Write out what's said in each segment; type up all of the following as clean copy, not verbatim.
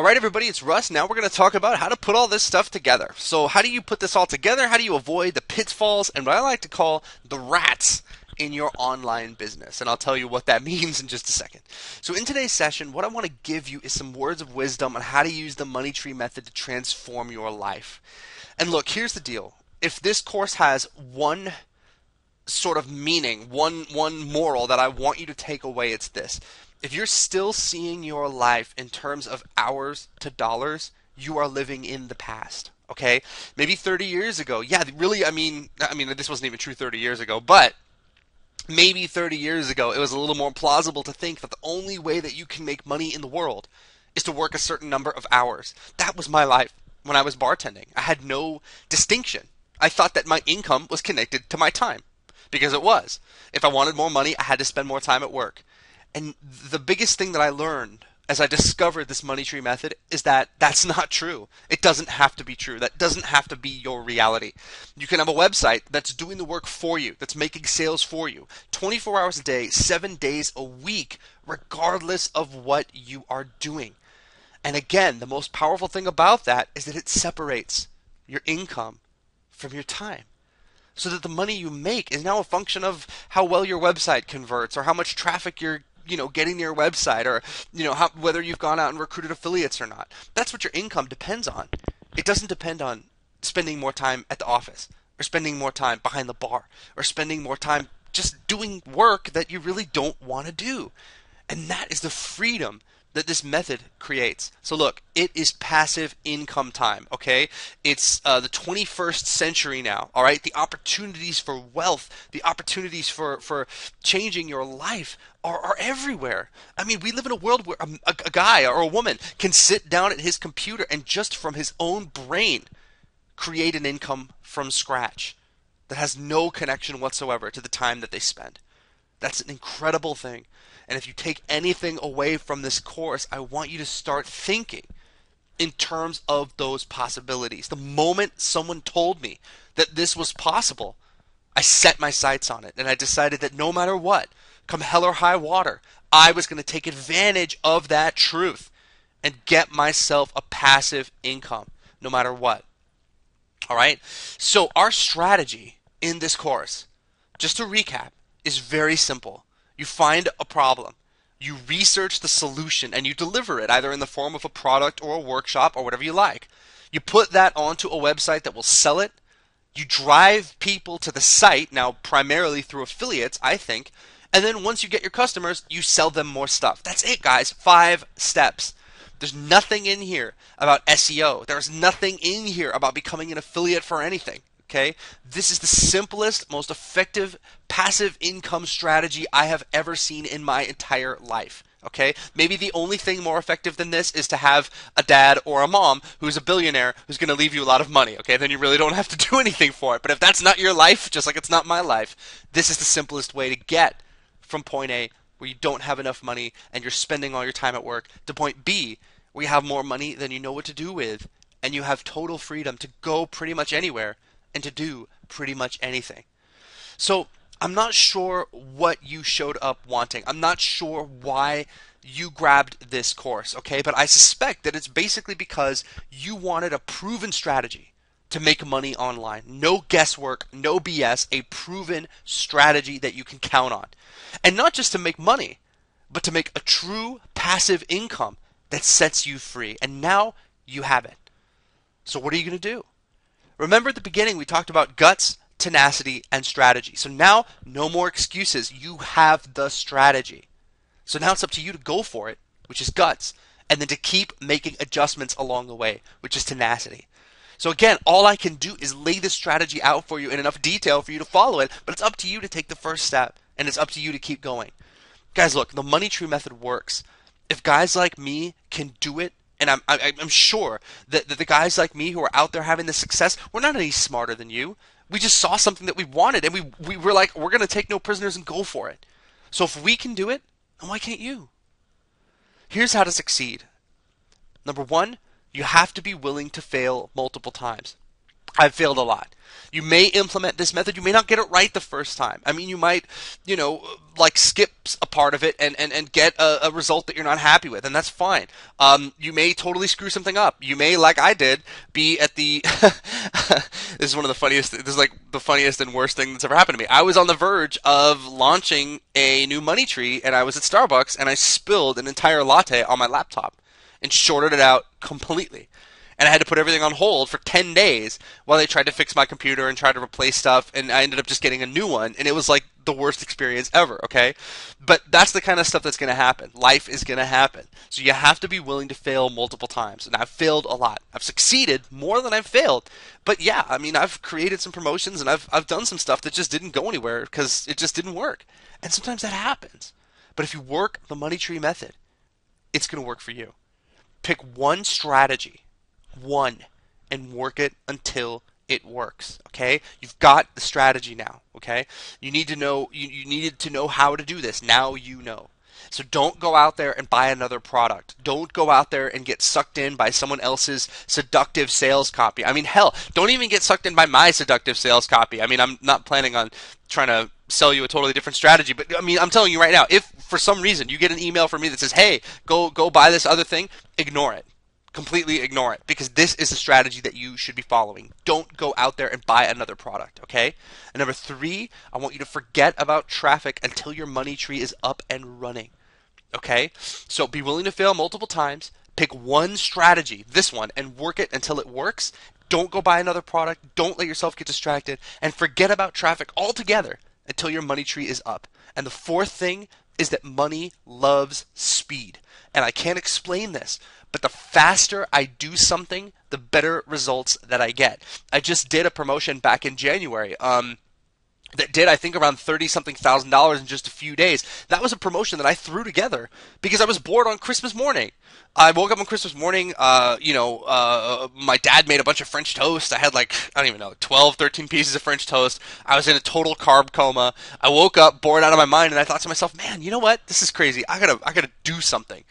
All right, everybody, it's Russ. Now we're going to talk about how to put all this stuff together. So how do you put this all together? How do you avoid the pitfalls and what I like to call the rats in your online business? And I'll tell you what that means in just a second. So in today's session, what I want to give you is some words of wisdom on how to use the money tree method to transform your life. And look, here's the deal. If this course has one sort of meaning, one moral that I want you to take away, it's this. If you're still seeing your life in terms of hours to dollars, you are living in the past. Okay? Maybe 30 years ago. Yeah, really, I mean this wasn't even true 30 years ago, but maybe 30 years ago it was a little more plausible to think that the only way that you can make money in the world is to work a certain number of hours. That was my life when I was bartending. I had no distinction. I thought that my income was connected to my time. Because it was. If I wanted more money, I had to spend more time at work. And the biggest thing that I learned as I discovered this money tree method is that that's not true. It doesn't have to be true. That doesn't have to be your reality. You can have a website that's doing the work for you, that's making sales for you, 24 hours a day, 7 days a week, regardless of what you are doing. And again, the most powerful thing about that is that it separates your income from your time. So that the money you make is now a function of how well your website converts, or how much traffic you're getting to your website, or whether you've gone out and recruited affiliates or not. That's what your income depends on. It doesn't depend on spending more time at the office, or spending more time behind the bar, or spending more time just doing work that you really don't want to do. And that is the freedom that this method creates. So look, it is passive income time, okay? It's the 21st century now, all right? The opportunities for wealth, the opportunities for changing your life are everywhere. I mean, we live in a world where a guy or a woman can sit down at his computer and just from his own brain create an income from scratch that has no connection whatsoever to the time that they spend. That's an incredible thing. And if you take anything away from this course, I want you to start thinking in terms of those possibilities. The moment someone told me that this was possible, I set my sights on it. And I decided that no matter what, come hell or high water, I was going to take advantage of that truth and get myself a passive income, no matter what. All right? So our strategy in this course, just to recap, is very simple. You find a problem, you research the solution, and you deliver it either in the form of a product or a workshop or whatever you like. You put that onto a website that will sell it. You drive people to the site, now primarily through affiliates, I think, and then once you get your customers, you sell them more stuff. That's it, guys. 5 steps. There's nothing in here about SEO. There's nothing in here about becoming an affiliate for anything. Okay? This is the simplest, most effective passive income strategy I have ever seen in my entire life. Okay? Maybe the only thing more effective than this is to have a dad or a mom who's a billionaire who's going to leave you a lot of money. Okay? Then you really don't have to do anything for it. But if that's not your life, just like it's not my life, this is the simplest way to get from point A, where you don't have enough money and you're spending all your time at work, to point B, where you have more money than you know what to do with, and you have total freedom to go pretty much anywhere and to do pretty much anything. So I'm not sure what you showed up wanting. I'm not sure why you grabbed this course, okay? But I suspect that it's basically because you wanted a proven strategy to make money online. No guesswork, no BS, a proven strategy that you can count on. And not just to make money, but to make a true passive income that sets you free. And now you have it. So what are you going to do? Remember at the beginning we talked about guts, tenacity, and strategy. So now, no more excuses. You have the strategy. So now it's up to you to go for it, which is guts, and then to keep making adjustments along the way, which is tenacity. So again, all I can do is lay this strategy out for you in enough detail for you to follow it, but it's up to you to take the first step, and it's up to you to keep going. Guys, look, the money tree method works. If guys like me can do it, and I'm sure that the guys like me who are out there having this success, we're not any smarter than you. We just saw something that we wanted, and we were like, we're going to take no prisoners and go for it. So if we can do it, then why can't you? Here's how to succeed. Number 1, you have to be willing to fail multiple times. I've failed a lot. You may implement this method. You may not get it right the first time. I mean, you might, like skip a part of it and get a result that you're not happy with, and that's fine. You may totally screw something up. You may, like I did, be at the. This is one of the funniest. This is like the funniest and worst thing that's ever happened to me. I was on the verge of launching a new money tree, and I was at Starbucks, and I spilled an entire latte on my laptop and shorted it out completely. And I had to put everything on hold for 10 days while they tried to fix my computer and try to replace stuff, and I ended up just getting a new one, and it was like the worst experience ever, okay? But that's the kind of stuff that's going to happen. Life is going to happen. So you have to be willing to fail multiple times, and I've failed a lot. I've succeeded more than I've failed. But yeah, I mean, I've created some promotions, and I've done some stuff that just didn't go anywhere because it just didn't work. And sometimes that happens. But if you work the money tree method, it's going to work for you. Pick one strategy. One, and work it until it works. Okay, you've got the strategy now. Okay, you need to know. You needed to know how to do this. Now you know. So don't go out there and buy another product. Don't go out there and get sucked in by someone else's seductive sales copy. I mean, hell, don't even get sucked in by my seductive sales copy. I mean, I'm not planning on trying to sell you a totally different strategy, but I mean, I'm telling you right now, if for some reason you get an email from me that says, "Hey, go buy this other thing," ignore it. Completely ignore it, because this is a strategy that you should be following. Don't go out there and buy another product, okay? And number 3, I want you to forget about traffic until your money tree is up and running, okay? So be willing to fail multiple times. Pick one strategy, this one, and work it until it works. Don't go buy another product. Don't let yourself get distracted. And forget about traffic altogether until your money tree is up. And the 4th thing is that money loves speed. And I can't explain this, but the faster I do something, the better results that I get. I just did a promotion back in January that did, I think, around $30-something thousand in just a few days. That was a promotion that I threw together because I was bored on Christmas morning. I woke up on Christmas morning, my dad made a bunch of French toast. I had like, I don't even know, 12, 13 pieces of French toast. I was in a total carb coma. I woke up bored out of my mind, and I thought to myself, man, you know what? This is crazy. I gotta do something.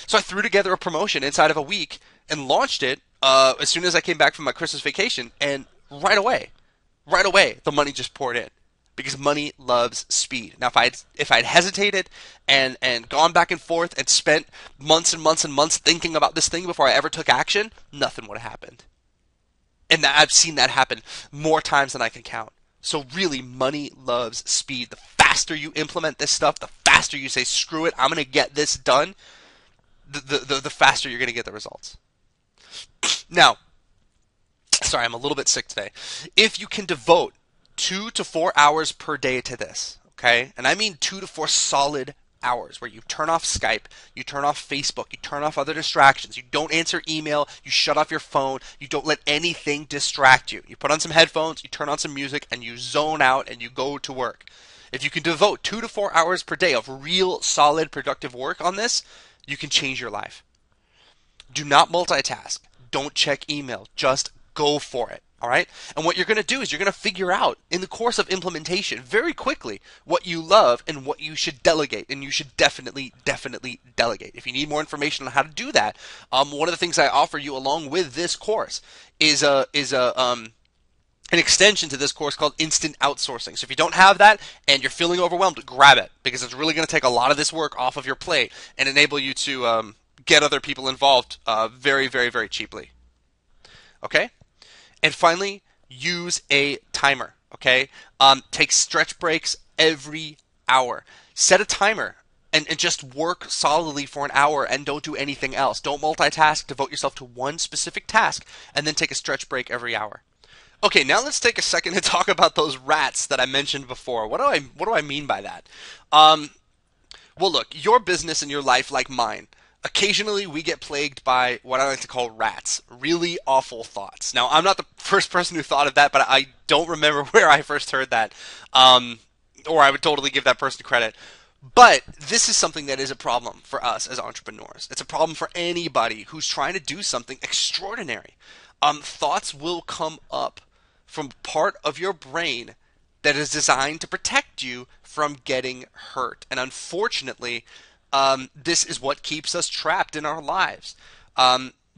So I threw together a promotion inside of a week and launched it as soon as I came back from my Christmas vacation, and right away, the money just poured in. Because money loves speed. Now, if I'd hesitated and gone back and forth and spent months and months and months thinking about this thing before I ever took action, nothing would have happened. And I've seen that happen more times than I can count. So really, money loves speed. The faster you implement this stuff, the faster you say, screw it, I'm going to get this done, the faster you're going to get the results. Now, sorry, I'm a little bit sick today. If you can devote 2 to 4 hours per day to this, okay? And I mean 2 to 4 solid hours where you turn off Skype, you turn off Facebook, you turn off other distractions, you don't answer email, you shut off your phone, you don't let anything distract you. You put on some headphones, you turn on some music, and you zone out and you go to work. If you can devote 2 to 4 hours per day of real, solid, productive work on this, you can change your life. Do not multitask. Don't check email. Just go for it. All right? And what you're going to do is you're going to figure out in the course of implementation very quickly what you love and what you should delegate. And you should definitely delegate. If you need more information on how to do that, one of the things I offer you along with this course is an extension to this course called Instant Outsourcing. So if you don't have that and you're feeling overwhelmed, grab it, because it's really going to take a lot of this work off of your plate and enable you to get other people involved very, very, very cheaply. Okay? And finally, use a timer, okay? Take stretch breaks every hour. Set a timer and just work solidly for an hour and don't do anything else. Don't multitask. Devote yourself to one specific task and then take a stretch break every hour. Okay, now let's take a second to talk about those rats that I mentioned before. What do I mean by that? Well, look, your business and your life, like mine, occasionally we get plagued by what I like to call rats, really awful thoughts. Now, I'm not the first person who thought of that, but I don't remember where I first heard that, or I would totally give that person credit. But this is something that is a problem for us as entrepreneurs. It's a problem for anybody who's trying to do something extraordinary. Thoughts will come up from part of your brain that is designed to protect you from getting hurt. And unfortunately, this is what keeps us trapped in our lives.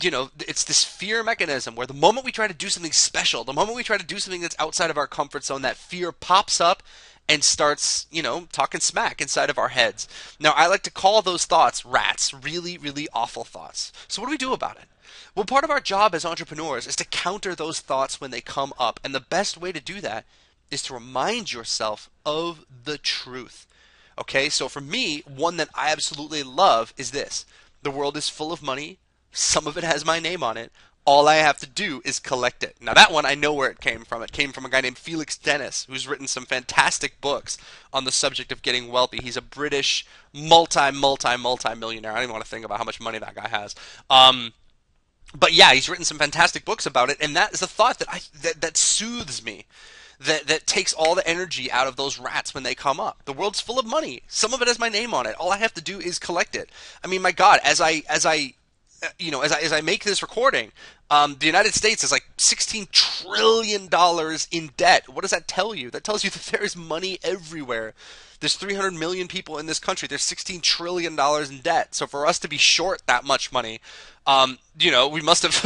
it's this fear mechanism where the moment we try to do something special, the moment we try to do something that's outside of our comfort zone, that fear pops up and starts, talking smack inside of our heads. Now, I like to call those thoughts rats, really, really awful thoughts. So what do we do about it? Well, part of our job as entrepreneurs is to counter those thoughts when they come up. And the best way to do that is to remind yourself of the truth. Okay, so for me, one that I absolutely love is this: the world is full of money. Some of it has my name on it. All I have to do is collect it. Now, that one, I know where it came from. It came from a guy named Felix Dennis, who's written some fantastic books on the subject of getting wealthy. He's a British multi-millionaire. I don't even want to think about how much money that guy has. But yeah, he's written some fantastic books about it, and that is a thought that soothes me. That takes all the energy out of those rats when they come up. The world's full of money. Some of it has my name on it. All I have to do is collect it. I mean, my God, as I make this recording, the United States is like $16 trillion in debt. What does that tell you? That tells you that there is money everywhere. There's 300 million people in this country. There's $16 trillion in debt. So for us to be short that much money, we must have,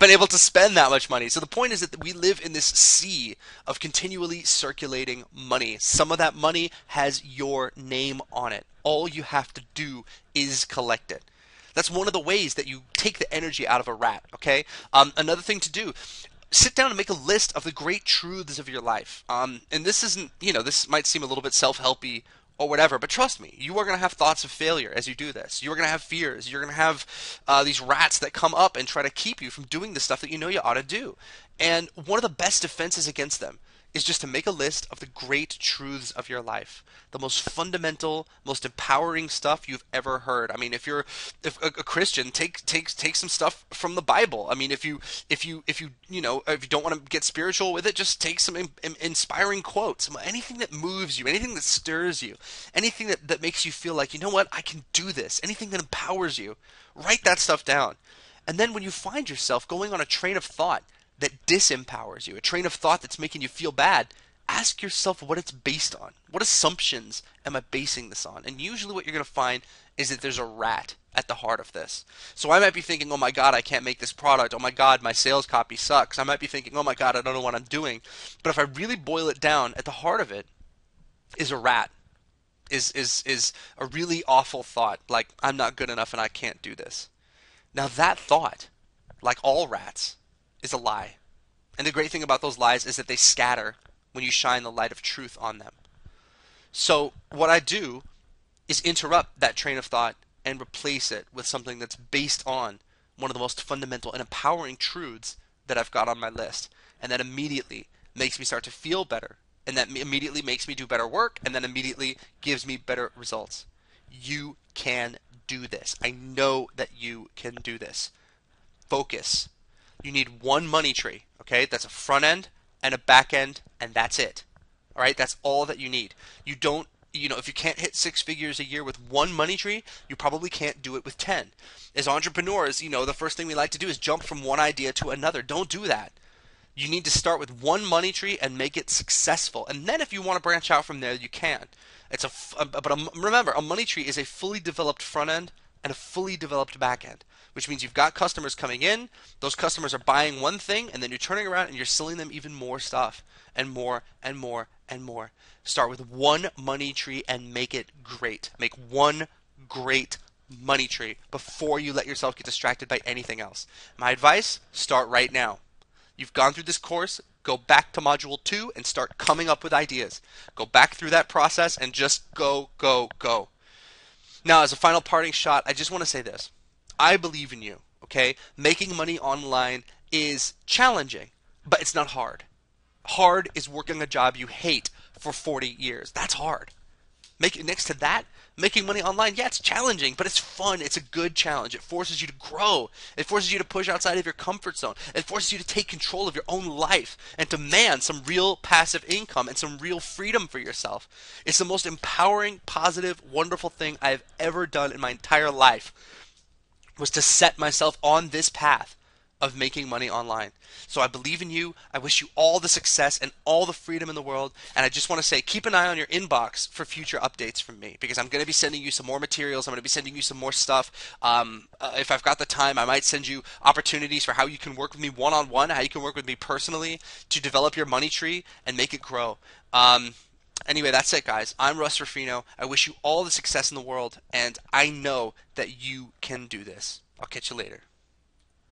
been able to spend that much money. So the point is that we live in this sea of continually circulating money. Some of that money has your name on it. All you have to do is collect it. That's one of the ways that you take the energy out of a rat, okay? Another thing to do: sit down and make a list of the great truths of your life. And this isn't, this might seem a little bit self-helpy or whatever, but trust me, you are going to have thoughts of failure as you do this. You're going to have fears. You're going to have these rats that come up and try to keep you from doing the stuff that you know you ought to do. And one of the best defenses against them is just to make a list of the great truths of your life, the most fundamental, most empowering stuff you've ever heard. I mean, if a Christian, take some stuff from the Bible. I mean, if you don't want to get spiritual with it, just take some inspiring quotes, anything that moves you, anything that stirs you, anything that makes you feel like, you know what, I can do this, anything that empowers you. Write that stuff down. And then when you find yourself going on a train of thought that disempowers you, a train of thought that's making you feel bad, ask yourself what it's based on. What assumptions am I basing this on? And usually what you're going to find is that there's a rat at the heart of this. So I might be thinking, oh my God, I can't make this product. Oh my God, my sales copy sucks. I might be thinking, oh my God, I don't know what I'm doing. But if I really boil it down, at the heart of it is a rat. Is a really awful thought, like I'm not good enough and I can't do this. Now that thought, like all rats, is a lie. And the great thing about those lies is that they scatter when you shine the light of truth on them. So what I do is interrupt that train of thought and replace it with something that's based on one of the most fundamental and empowering truths that I've got on my list. And that immediately makes me start to feel better. And that immediately makes me do better work, and then immediately gives me better results. You can do this. I know that you can do this. Focus. You need one money tree, okay? That's a front end and a back end, and that's it. All right? That's all that you need. You don't, if you can't hit 6 figures a year with one money tree, you probably can't do it with 10. As entrepreneurs, the first thing we like to do is jump from one idea to another. Don't do that. You need to start with one money tree and make it successful. And then if you want to branch out from there, you can. Remember, a money tree is a fully developed front end and a fully developed back end, which means you've got customers coming in, those customers are buying one thing, and then you're turning around and you're selling them even more stuff, and more and more and more. Start with one money tree and make it great. Make one great money tree before you let yourself get distracted by anything else. My advice, start right now. You've gone through this course, go back to Module 2 and start coming up with ideas. Go back through that process and just go, go, go. Now, as a final parting shot, I just want to say this. I believe in you, okay? Making money online is challenging, but it's not hard. Hard is working a job you hate for 40 years. That's hard. Next to that, making money online, yeah, it's challenging, but it's fun. It's a good challenge. It forces you to grow. It forces you to push outside of your comfort zone. It forces you to take control of your own life and demand some real passive income and some real freedom for yourself. It's the most empowering, positive, wonderful thing I've ever done in my entire life, was to set myself on this path of making money online. So I believe in you. I wish you all the success and all the freedom in the world. And I just want to say, keep an eye on your inbox for future updates from me, because I'm going to be sending you some more materials. I'm going to be sending you some more stuff. If I've got the time, I might send you opportunities for how you can work with me one-on-one, how you can work with me personally to develop your money tree and make it grow. Anyway, that's it, guys. I'm Russ Ruffino. I wish you all the success in the world, and I know that you can do this. I'll catch you later.